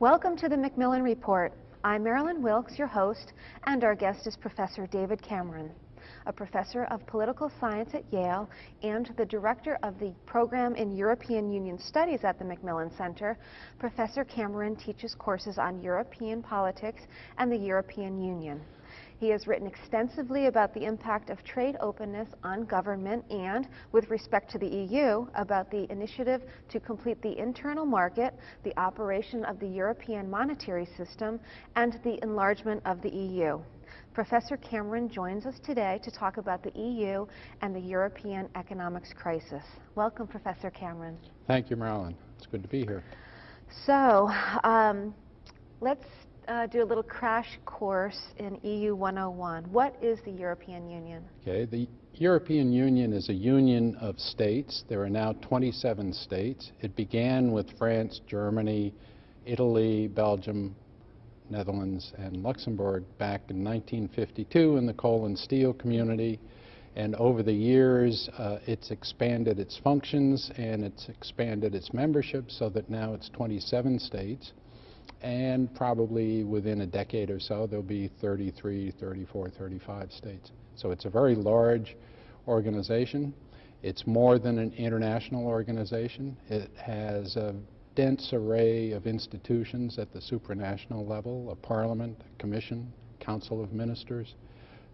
Welcome to the Macmillan Report. I'm Marilyn Wilkes, your host, and our guest is Professor David Cameron, a professor of political science at Yale and the director of the program in European Union Studies at the Macmillan Center. Professor Cameron teaches courses on European politics and the European Union. He has written extensively about the impact of trade openness on government and, with respect to the EU, about the initiative to complete the internal market, the operation of the European monetary system, and the enlargement of the EU. Professor Cameron joins us today to talk about the EU and the European economics crisis. Welcome, Professor Cameron. Thank you, Marilyn. It's good to be here. So, let's do a little crash course in EU 101. What is the European Union? Okay, the European Union is a union of states. There are now 27 states. It began with France, Germany, Italy, Belgium, Netherlands, and Luxembourg back in 1952 in the coal and steel community. And over the years, it's expanded its functions and it's expanded its membership so that now it's 27 states. And probably within a decade or so, there'll be 33, 34, 35 states. So it's a very large organization. It's more than an international organization. It has a dense array of institutions at the supranational level, a parliament, a commission, council of ministers.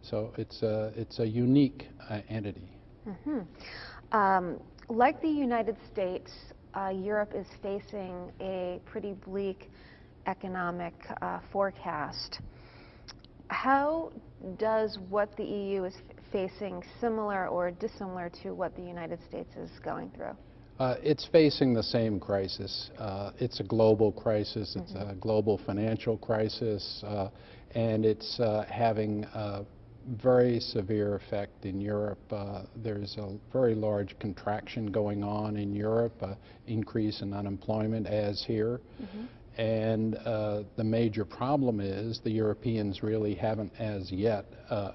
So it's a unique entity. Mm-hmm. Like the United States, Europe is facing a pretty bleak economic forecast. How does what the EU is facing similar or dissimilar to what the United States is going through? It's facing the same crisis. It's a global crisis. It's a global financial crisis, and it's having a very severe effect in Europe. There's a very large contraction going on in Europe, increase in unemployment as here. And the major problem is the Europeans really haven't as yet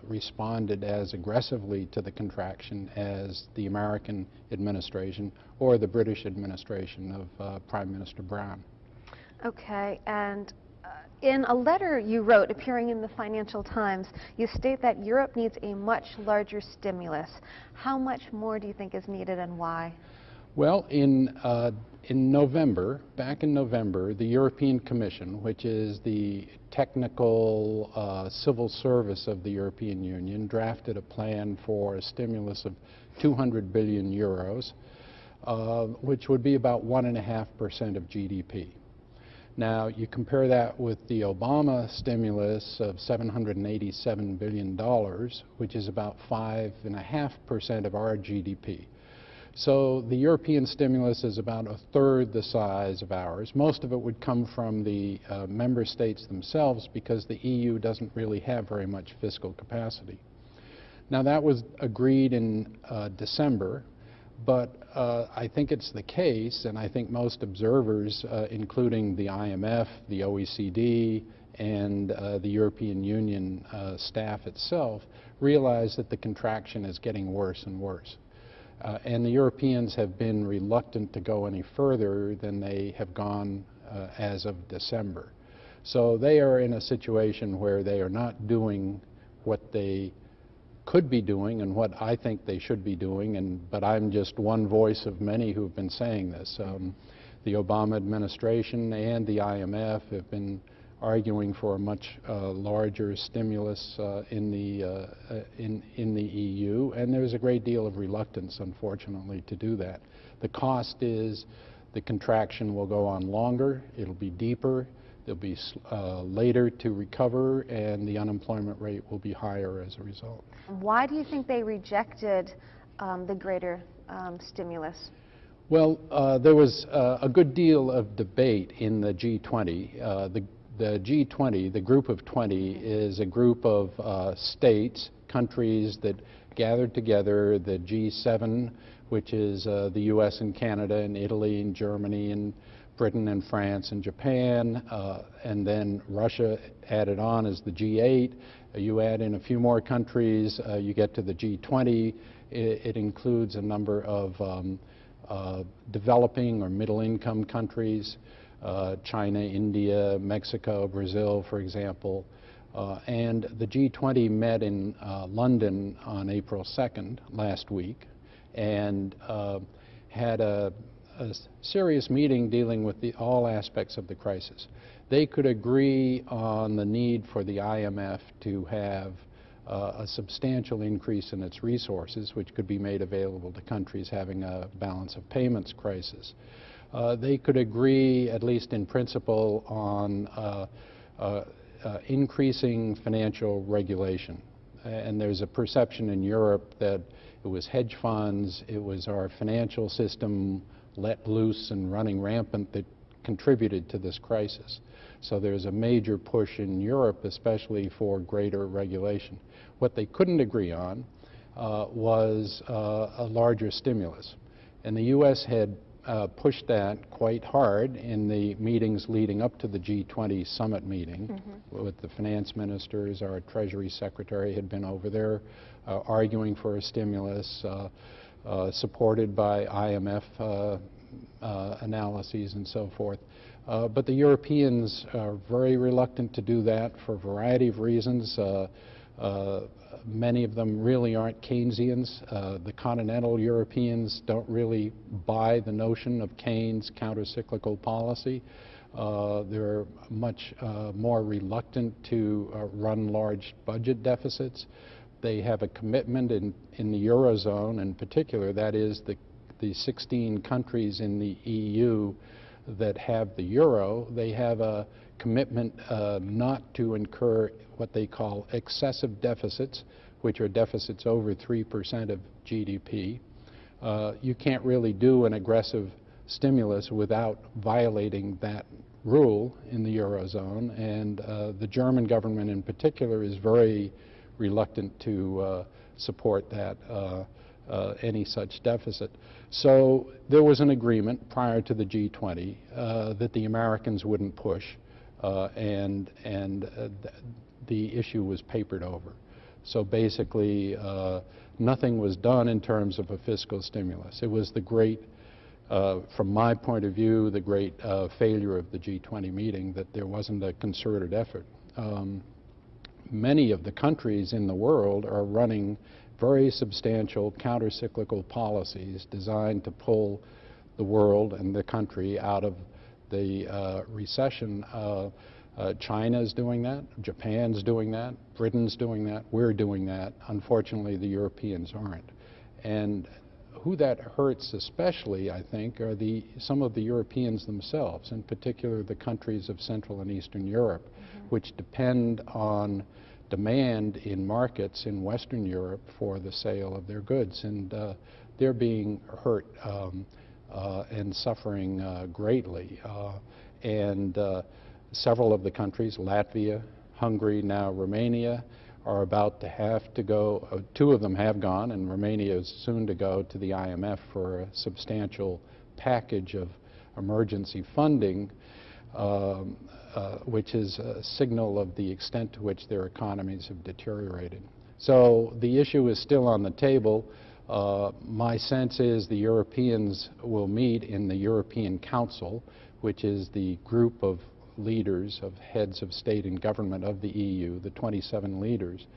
responded as aggressively to the contraction as the American administration or the British administration of Prime Minister Brown. Okay, and in a letter you wrote appearing in the Financial Times, you state that Europe needs a much larger stimulus. How much more do you think is needed and why? Well, in November, back in November, the European Commission, which is the technical civil service of the European Union, drafted a plan for a stimulus of 200 billion euros, which would be about 1.5% of GDP. Now, you compare that with the Obama stimulus of $787 billion, which is about 5.5% of our GDP. So the European stimulus is about a third the size of ours. Most of it would come from the member states themselves because the EU doesn't really have very much fiscal capacity. Now that was agreed in December, but I think it's the case, and I think most observers, including the IMF, the OECD, and the European Union staff itself, realize that the contraction is getting worse and worse. And the Europeans have been reluctant to go any further than they have gone as of December. So they are in a situation where they are not doing what they could be doing and what I think they should be doing, but I'm just one voice of many who have been saying this. The Obama administration and the IMF have been arguing for a much larger stimulus in the EU, and there's a great deal of reluctance, unfortunately, to do that. The cost is the contraction will go on longer, it'll be deeper, they'll be later to recover, and the unemployment rate will be higher as a result. Why do you think they rejected the greater stimulus? Well, there was a good deal of debate in the G20. The G20, the group of 20, is a group of states, countries that gathered together. The G7, which is the US and Canada and Italy and Germany and Britain and France and Japan, and then Russia added on as the G8. You add in a few more countries, you get to the G20. It includes a number of developing or middle-income countries. China, India, Mexico, Brazil, for example. And the G20 met in London on April 2nd last week and had a serious meeting dealing with all aspects of the crisis. They could agree on the need for the IMF to have a substantial increase in its resources, which could be made available to countries having a balance of payments crisis. They could agree, at least in principle, on increasing financial regulation. And there's a perception in Europe that it was hedge funds, it was our financial system let loose and running rampant that contributed to this crisis. So there's a major push in Europe, especially for greater regulation. What they couldn't agree on was a larger stimulus. And the U.S. had pushed that quite hard in the meetings leading up to the G20 summit meeting with the finance ministers. Our Treasury Secretary had been over there arguing for a stimulus supported by IMF analyses and so forth. But the Europeans are very reluctant to do that for a variety of reasons. Many of them really aren't Keynesians. The continental Europeans don't really buy the notion of Keynes' countercyclical policy. They're much more reluctant to run large budget deficits. They have a commitment in the Eurozone in particular, that is the 16 countries in the EU that have the euro. They have a commitment not to incur what they call excessive deficits, which are deficits over 3% of GDP. You can't really do an aggressive stimulus without violating that rule in the Eurozone, and the German government in particular is very reluctant to support that, any such deficit. So there was an agreement prior to the G20 that the Americans wouldn't push, and the issue was papered over. So basically, nothing was done in terms of a fiscal stimulus. It was the great, from my point of view, the great failure of the G20 meeting that there wasn't a concerted effort. Many of the countries in the world are running very substantial countercyclical policies designed to pull the world and the country out of the recession. China's doing that, Japan's doing that, Britain's doing that, we're doing that. Unfortunately, the Europeans aren't. And who that hurts especially, I think, are some of the Europeans themselves, in particular the countries of Central and Eastern Europe, which depend on demand in markets in Western Europe for the sale of their goods. And they're being hurt and suffering greatly. Several of the countries, Latvia, Hungary, now Romania, are about to have to go, two of them have gone, and Romania is soon to go to the IMF for a substantial package of emergency funding, which is a signal of the extent to which their economies have deteriorated. So the issue is still on the table. My sense is the Europeans will meet in the European Council, which is the group of leaders, of heads of state and government of the EU, the 27 leaders,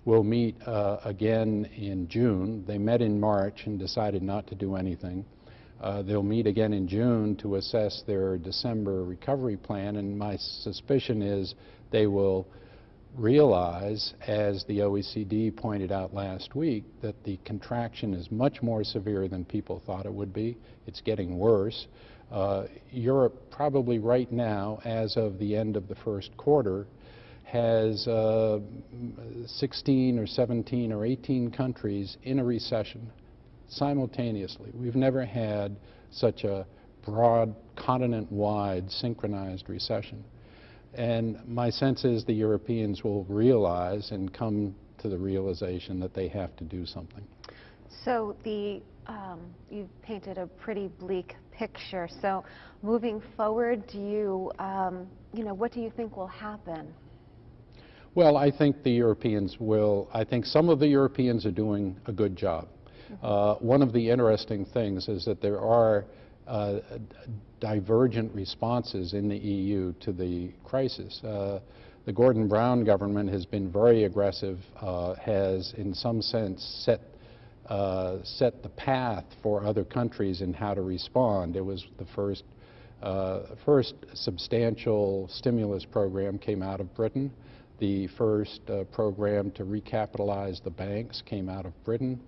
will meet again in June. They met in March and decided not to do anything. They'll meet again in June to assess their December recovery plan, and my suspicion is they will realize, as the OECD pointed out last week, that the contraction is much more severe than people thought it would be. It's getting worse. Europe probably right now, as of the end of the first quarter, has 16 or 17 or 18 countries in a recession simultaneously. We've never had such a broad, continent-wide, synchronized recession. And my sense is the Europeans will realize and come to the realization that they have to do something. So you've painted a pretty bleak picture. So moving forward, do you, what do you think will happen? Well, I think the Europeans will, I think some of the Europeans are doing a good job. One of the interesting things is that there are divergent responses in the EU to the crisis. The Gordon Brown government has been very aggressive, has in some sense set the path for other countries in how to respond. It was the first substantial stimulus program came out of Britain. The first program to recapitalize the banks came out of Britain.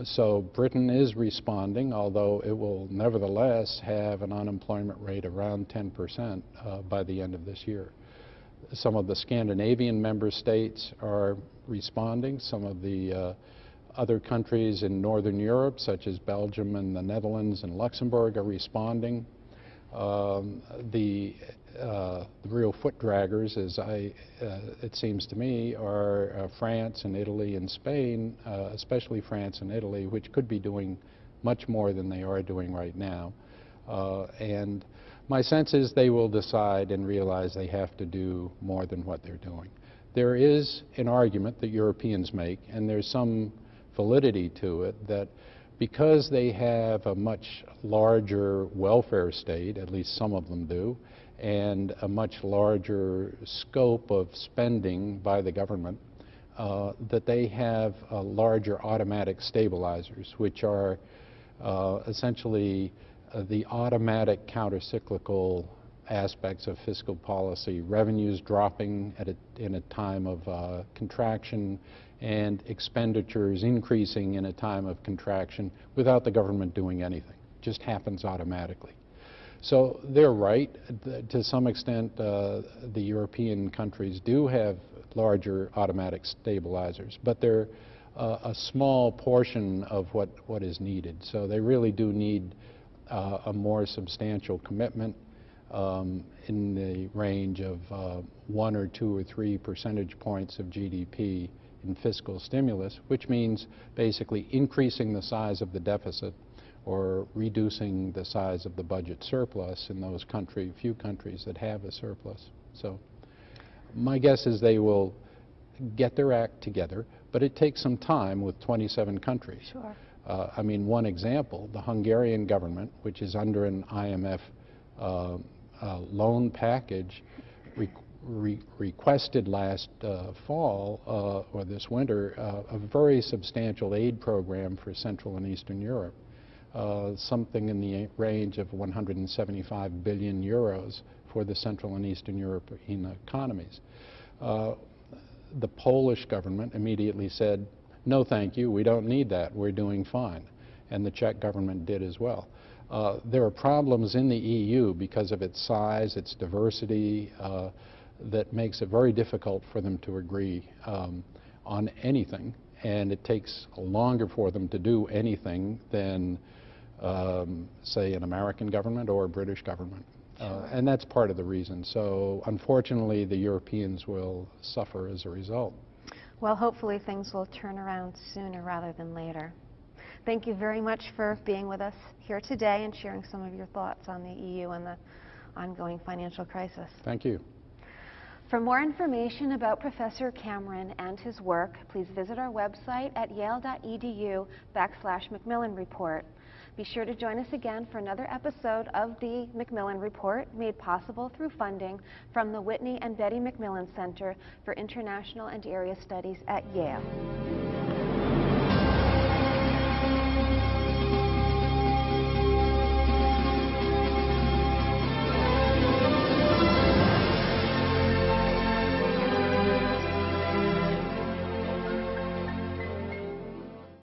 So Britain is responding, although it will nevertheless have an unemployment rate around 10% by the end of this year. Some of the Scandinavian member states are responding. Some of the other countries in Northern Europe, such as Belgium and the Netherlands and Luxembourg, are responding. The real foot draggers, it seems to me, are France and Italy and Spain, especially France and Italy, which could be doing much more than they are doing right now. And my sense is they will decide and realize they have to do more than what they're doing. There is an argument that Europeans make, and there's some validity to it, that because they have a much larger welfare state, at least some of them do, and a much larger scope of spending by the government, that they have larger automatic stabilizers, which are essentially the automatic countercyclical aspects of fiscal policy, revenues dropping in a time of contraction, and expenditures increasing in a time of contraction without the government doing anything. It just happens automatically. So they're right. To some extent, the European countries do have larger automatic stabilizers, but they're a small portion of what is needed. So they really do need a more substantial commitment in the range of 1 or 2 or 3 percentage points of GDP in fiscal stimulus, which means basically increasing the size of the deficit or reducing the size of the budget surplus in those few countries that have a surplus. So my guess is they will get their act together, but it takes some time with 27 countries. Sure. I mean, one example, the Hungarian government, which is under an IMF loan package, requested last fall or this winter a very substantial aid program for Central and Eastern Europe, something in the range of 175 billion euros for the Central and Eastern European economies. The Polish government immediately said, no thank you, we don't need that, we're doing fine. And the Czech government did as well. There are problems in the EU because of its size, its diversity, that makes it very difficult for them to agree on anything, and it takes longer for them to do anything than, say, an American government or a British government. And that's part of the reason. So unfortunately, the Europeans will suffer as a result. Well, hopefully things will turn around sooner rather than later. Thank you very much for being with us here today and sharing some of your thoughts on the EU and the ongoing financial crisis. Thank you. For more information about Professor Cameron and his work, please visit our website at yale.edu/Macmillan Report. Be sure to join us again for another episode of the Macmillan Report, made possible through funding from the Whitney and Betty Macmillan Center for International and Area Studies at Yale.